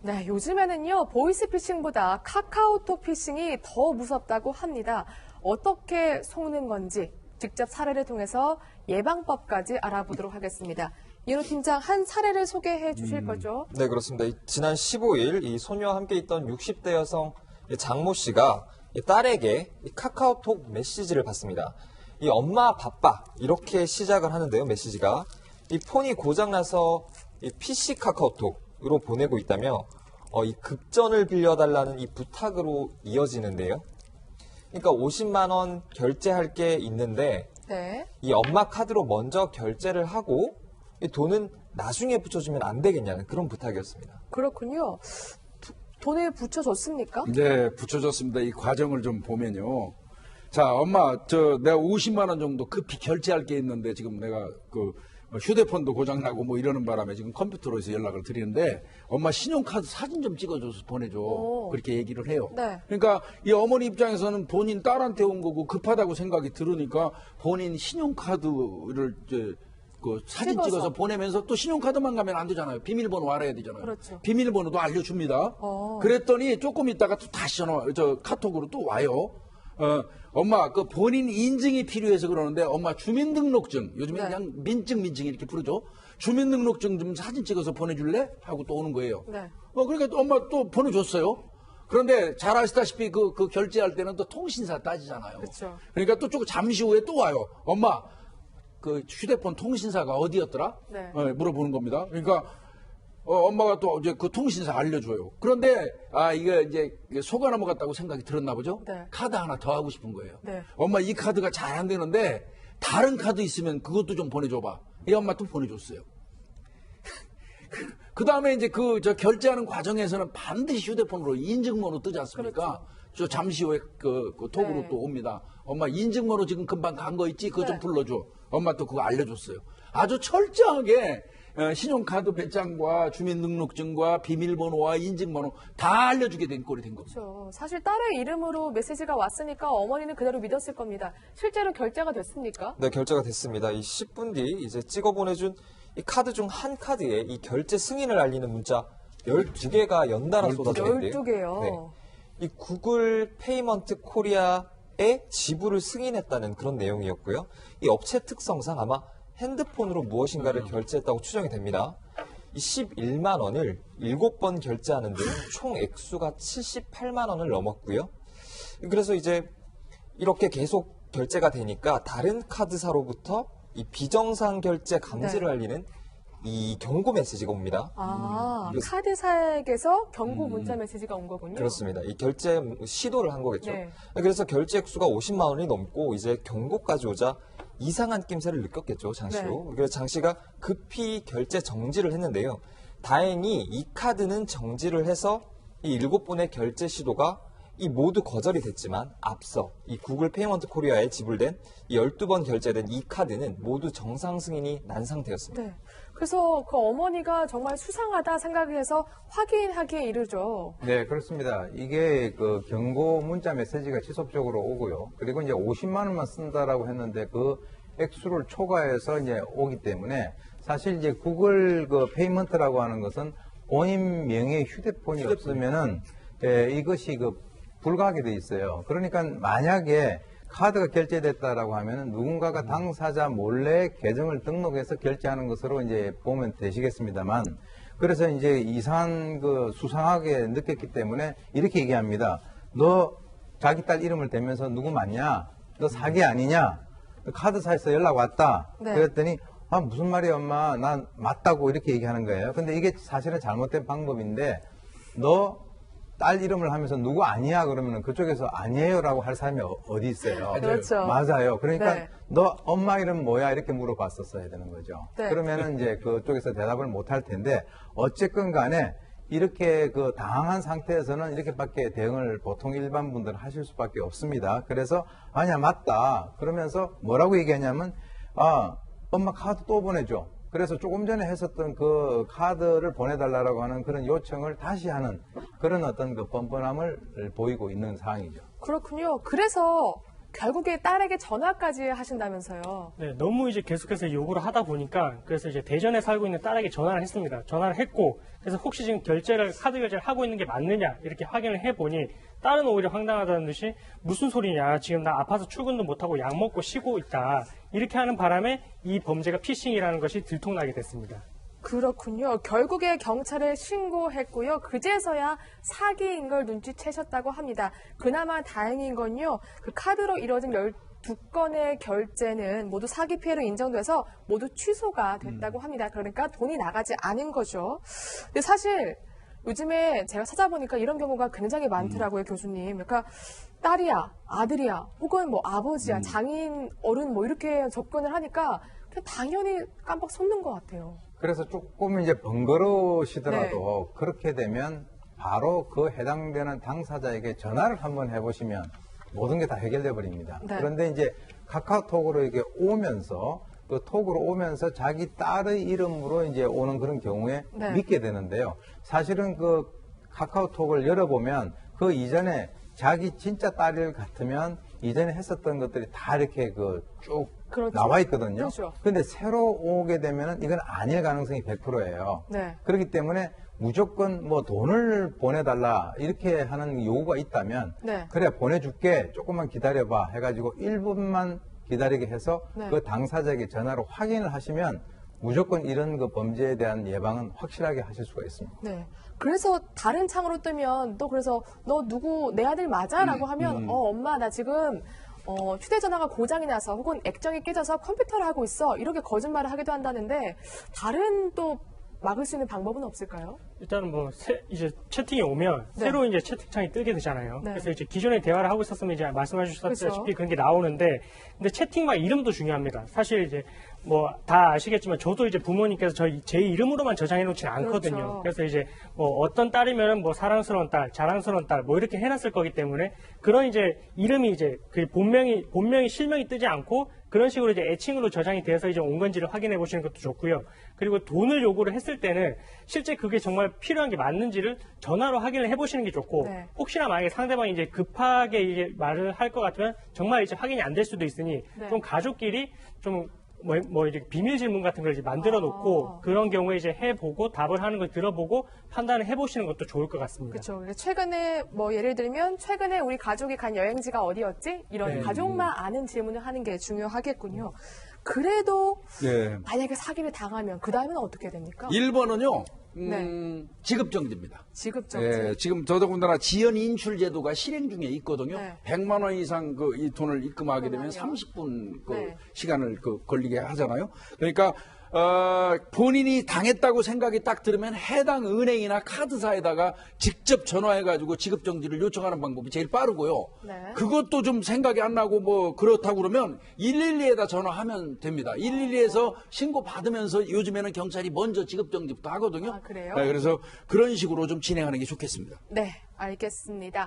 네, 요즘에는요, 보이스피싱보다 카카오톡 피싱이 더 무섭다고 합니다. 어떻게 속는 건지 직접 사례를 통해서 예방법까지 알아보도록 하겠습니다. 이호 팀장, 한 사례를 소개해 주실 거죠? 네, 그렇습니다. 지난 15일 이 소녀와 함께 있던 60대 여성 장모 씨가 딸에게 카카오톡 메시지를 받습니다. 이 엄마 바빠 이렇게 시작을 하는데요. 메시지가 이 폰이 고장나서 이 PC 카카오톡으로 보내고 있다며 이 급전을 빌려달라는 이 부탁으로 이어지는데요. 그러니까 50만 원 결제할 게 있는데 네. 이 엄마 카드로 먼저 결제를 하고 이 돈은 나중에 붙여주면 안 되겠냐는 그런 부탁이었습니다. 그렇군요. 돈을 붙여줬습니까? 네, 붙여줬습니다. 이 과정을 좀 보면요. 자, 엄마, 내가 50만 원 정도 급히 결제할 게 있는데 지금 내가 휴대폰도 고장나고 뭐 이러는 바람에 지금 컴퓨터로 해서 연락을 드리는데 엄마 신용카드 사진 좀 찍어줘서 보내줘. 그렇게 얘기를 해요. 네. 그러니까 이 어머니 입장에서는 본인 딸한테 온 거고 급하다고 생각이 들으니까 본인 신용카드를 이제 사진 찍어서 보내면서 또 신용카드만 가면 안 되잖아요. 비밀번호 알아야 되잖아요. 그렇죠. 비밀번호도 알려줍니다. 그랬더니 조금 있다가 또 다시 카톡으로 또 와요. 엄마, 본인 인증이 필요해서 그러는데, 엄마 주민등록증, 요즘에 네. 그냥 민증 이렇게 부르죠. 주민등록증 좀 사진 찍어서 보내줄래? 하고 또 오는 거예요. 네. 그러니까 또 엄마 또 보내줬어요. 그런데 잘 아시다시피 그 결제할 때는 또 통신사 따지잖아요. 그쵸. 그러니까 또 조금 잠시 후에 또 와요. 엄마, 그 휴대폰 통신사가 어디였더라? 네. 물어보는 겁니다. 그러니까 엄마가 또 이제 그 통신사 알려줘요. 그런데 이게 이제 속아 넘어갔다고 생각이 들었나 보죠. 네. 카드 하나 더 하고 싶은 거예요. 네. 엄마 이 카드가 잘 안 되는데 다른 카드 있으면 그것도 좀 보내줘봐. 이 엄마 또 보내줬어요. 그 다음에 이제 결제하는 과정에서는 반드시 휴대폰으로 인증번호 뜨지 않습니까? 저 잠시 후에 그 톡으로 네. 또 옵니다. 엄마 인증번호 지금 금방 간 거 있지? 그거 좀 불러줘. 엄마 또 그거 알려줬어요. 아주 철저하게 신용카드 배짱과 주민등록증과 비밀번호와 인증번호 다 알려주게 된 꼴이 된 겁니다. 그렇죠. 사실 딸의 이름으로 메시지가 왔으니까 어머니는 그대로 믿었을 겁니다. 실제로 결제가 됐습니까? 네, 결제가 됐습니다. 이 10분 뒤 이제 찍어 보내준 이 카드 중 한 카드에 이 결제 승인을 알리는 문자 12개가 연달아 쏟아졌는데요. 12개요. 네. 이 구글 페이먼트 코리아에 지불을 승인했다는 그런 내용이었고요. 이 업체 특성상 아마 핸드폰으로 무엇인가를 결제했다고 추정이 됩니다. 이 11만 원을 7번 결제하는 등 총 액수가 78만 원을 넘었고요. 그래서 이제 이렇게 계속 결제가 되니까 다른 카드사로부터 이 비정상 결제 감지를 알리는 이 경고 메시지가 옵니다. 카드사에게서 경고 문자 메시지가 온 거군요. 그렇습니다. 이 결제 시도를 한 거겠죠. 네. 그래서 결제 액수가 50만 원이 넘고 이제 경고까지 오자 이상한 낌새를 느꼈겠죠, 장 씨도. 네. 그래서 장 씨가 급히 결제 정지를 했는데요. 다행히 이 카드는 정지를 해서 이 7번의 결제 시도가 이 모두 거절이 됐지만 앞서 이 구글 페이먼트 코리아에 지불된 이 12번 결제된 이 카드는 모두 정상 승인이 난 상태였습니다. 네. 그래서 그 어머니가 정말 수상하다 생각해서 확인하기에 이르죠. 네, 그렇습니다. 이게 그 경고 문자 메시지가 지속적으로 오고요. 그리고 이제 50만 원만 쓴다라고 했는데 그 액수를 초과해서 이제 오기 때문에 사실 이제 구글 그 페이먼트라고 하는 것은 본인 명의 휴대폰이 없으면은 이것이 불가하게 돼 있어요. 그러니까 만약에 카드가 결제됐다라고 하면 누군가가 당사자 몰래 계정을 등록해서 결제하는 것으로 이제 보면 되시겠습니다만, 그래서 이제 이상한 수상하게 느꼈기 때문에 이렇게 얘기합니다. 너 자기 딸 이름을 대면서 누구 맞냐? 너 사기 아니냐? 카드사에서 연락 왔다. 네. 그랬더니 무슨 말이야 엄마? 난 맞다고 이렇게 얘기하는 거예요. 근데 이게 사실은 잘못된 방법인데 너 딸 이름을 하면서 누구 아니야 그러면 그쪽에서 아니에요라고 할 사람이 어디 있어요. 그렇죠. 맞아요. 그러니까 네. 너 엄마 이름 뭐야 이렇게 물어봤었어야 되는 거죠. 네. 그러면은 이제 그쪽에서 대답을 못 할 텐데 어쨌건 간에 이렇게 당황한 상태에서는 이렇게밖에 대응을 보통 일반 분들은 하실 수밖에 없습니다. 그래서 아니야 맞다 그러면서 뭐라고 얘기하냐면 엄마 카드 또 보내줘. 그래서 조금 전에 했었던 그 카드를 보내달라고 하는 그런 요청을 다시 하는 그런 어떤 뻔뻔함을 보이고 있는 상황이죠. 그렇군요. 그래서 결국에 딸에게 전화까지 하신다면서요. 네, 너무 이제 계속해서 요구를 하다 보니까 그래서 이제 대전에 살고 있는 딸에게 전화를 했습니다. 전화를 했고 그래서 혹시 지금 카드 결제를 하고 있는 게 맞느냐 이렇게 확인을 해보니 딸은 오히려 황당하다는 듯이 무슨 소리냐 지금 나 아파서 출근도 못하고 약 먹고 쉬고 있다 이렇게 하는 바람에 이 범죄가 피싱이라는 것이 들통나게 됐습니다. 그렇군요. 결국에 경찰에 신고했고요. 그제서야 사기인 걸 눈치채셨다고 합니다. 그나마 다행인 건요. 그 카드로 이뤄진 12건의 결제는 모두 사기 피해로 인정돼서 모두 취소가 됐다고 합니다. 그러니까 돈이 나가지 않은 거죠. 근데 사실 요즘에 제가 찾아보니까 이런 경우가 굉장히 많더라고요, 교수님. 그러니까 딸이야, 아들이야, 혹은 뭐 아버지야, 장인, 어른 뭐 이렇게 접근을 하니까 그냥 당연히 깜빡 속는 것 같아요. 그래서 조금 이제 번거로우시더라도 그렇게 되면 바로 그 해당되는 당사자에게 전화를 한번 해보시면 모든 게 다 해결돼 버립니다. 네. 그런데 이제 카카오톡으로 이게 오면서 그 톡으로 오면서 자기 딸의 이름으로 이제 오는 그런 경우에 네. 믿게 되는데요. 사실은 그 카카오톡을 열어보면 그 이전에 자기 진짜 딸을 같으면 이전에 했었던 것들이 다 이렇게 쭉 그렇죠. 나와 있거든요. 그렇죠. 근데 새로 오게 되면은 이건 아닐 가능성이 100%예요. 네. 그렇기 때문에 무조건 뭐 돈을 보내달라 이렇게 하는 요구가 있다면 네. 그래 보내줄게 조금만 기다려봐 해가지고 1분만 기다리게 해서 네. 그 당사자에게 전화로 확인을 하시면 무조건 이런 그 범죄에 대한 예방은 확실하게 하실 수가 있습니다. 네. 그래서 다른 창으로 뜨면 또 그래서 너 누구 내 아들 맞아? 라고 하면 엄마 나 지금 휴대전화가 고장이 나서 혹은 액정이 깨져서 컴퓨터를 하고 있어. 이렇게 거짓말을 하기도 한다는데 다른 또 막을 수 있는 방법은 없을까요? 일단은 뭐 이제 채팅이 오면 네. 새로 이제 채팅창이 뜨게 되잖아요. 네. 그래서 이제 기존에 대화를 하고 있었으면 이제 말씀하셨다시피 그렇죠. 그런 게 나오는데 근데 채팅방 이름도 중요합니다. 사실 이제 뭐 다 아시겠지만 저도 이제 부모님께서 제 이름으로만 저장해 놓지는 않거든요. 그렇죠. 그래서 이제 뭐 어떤 딸이면은 뭐 사랑스러운 딸, 자랑스러운 딸 뭐 이렇게 해놨을 거기 때문에 그런 이제 이름이 이제 그 본명이 실명이 뜨지 않고 그런 식으로 이제 애칭으로 저장이 돼서 이제 온 건지를 확인해 보시는 것도 좋고요. 그리고 돈을 요구를 했을 때는 실제 그게 정말 필요한 게 맞는지를 전화로 확인을 해 보시는 게 좋고 네. 혹시나 만약에 상대방이 이제 급하게 이제 말을 할 것 같으면 정말 이제 확인이 안 될 수도 있으니 네. 좀 가족끼리 좀 뭐 이렇게 비밀 질문 같은 걸 이제 만들어 놓고 그런 경우에 이제 해보고 답을 하는 걸 들어보고 판단을 해보시는 것도 좋을 것 같습니다. 그렇죠. 최근에 뭐 예를 들면 최근에 우리 가족이 간 여행지가 어디였지? 이런 네. 가족만 아는 질문을 하는 게 중요하겠군요. 그래도 네. 만약에 사기를 당하면 그 다음에는 어떻게 됩니까? 1번은요, 네. 지급정지입니다. 지급정지. 예, 지금 더더군다나 지연 인출 제도가 실행 중에 있거든요. 네. 100만 원 이상 이 돈을 입금하게 되면 그러면요. 30분 네. 시간을 걸리게 하잖아요. 그러니까 본인이 당했다고 생각이 딱 들으면 해당 은행이나 카드사에다가 직접 전화해가지고 지급정지를 요청하는 방법이 제일 빠르고요. 네. 그것도 좀 생각이 안 나고 뭐 그렇다고 그러면 112에다 전화하면 됩니다. 112에서 신고 받으면서 요즘에는 경찰이 먼저 지급정지부터 하거든요. 아, 그래요? 네, 그래서 그런 식으로 좀 진행하는 게 좋겠습니다. 네, 알겠습니다.